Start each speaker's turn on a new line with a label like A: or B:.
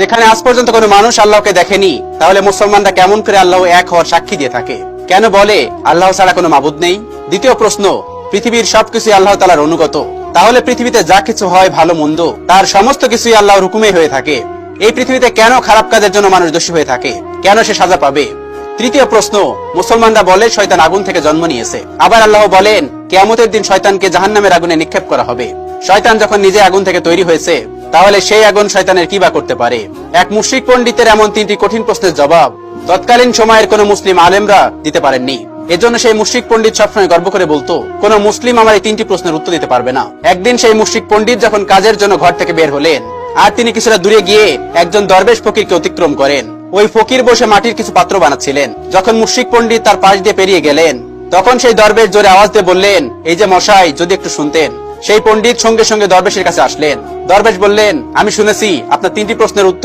A: যেখানে আজ পর্যন্ত কোনো মানুষ আল্লাহকে দেখেনি, তাহলে মুসলমানরা কেমন করে আল্লাহ এক হওয়ার সাক্ষী দিয়ে থাকে? কেন বলে আল্লাহ ছাড়া কোনো মাবুদ নেই? দ্বিতীয় প্রশ্ন, পৃথিবীর সবকিছু আল্লাহ তাআলার অনুগত, তাহলে পৃথিবীতে যা কিছু হয় ভালো মন্দ তার সমস্ত কিছুই আল্লাহর হুকুমে হয়ে থাকে। এই পৃথিবীতে কেন খারাপ কাজের জন্য মানুষ দোষী হয়ে থাকে? কেন সে সাজা পাবে? তৃতীয় প্রশ্ন, মুসলমানরা বলে শয়তান আগুন থেকে জন্ম নিয়েছে, আবার আল্লাহ বলেন কিয়ামতের দিন শয়তানকে জাহান্নামের আগুনে নিক্ষেপ করা হবে। শয়তান যখন নিজে আগুন থেকে তৈরি হয়েছে, তাহলে সেই আগুন শয়তানের কি বা করতে পারে? এক মুশরিক পণ্ডিতের এমন তিনটি কঠিন প্রশ্নের জবাব তৎকালীন সময়ের কোন মুসলিম আলেমরা দিতে পারেননি। এজন্য সেই মুশরিক পণ্ডিত সবসময় গর্ব করে বলতো, কোন মুসলিম আমার এই তিনটি প্রশ্নের উত্তর দিতে পারবে না। একদিন সেই মুশরিক পণ্ডিত যখন কাজের জন্য ঘর থেকে বের হলেন, আর তিনি কিছুটা দূরে গিয়ে একজন দরবেশ ফকিরকে অতিক্রম করেন। ওই ফকির বসে মাটির কিছু পাত্র বানাচ্ছিলেন। যখন মুশরিক পণ্ডিত তার পাশ দিয়ে পেরিয়ে গেলেন, তখন সেই দরবেশ জোরে আওয়াজ দিয়ে বললেন, এই যে মশাই, যদি একটু শুনতেন। সেই পণ্ডিত সঙ্গে সঙ্গে দরবেশের কাছে আসলেন। দরবেশ বললেন, আমি শুনেছি আপনার তিনটি প্রশ্নের উত্তর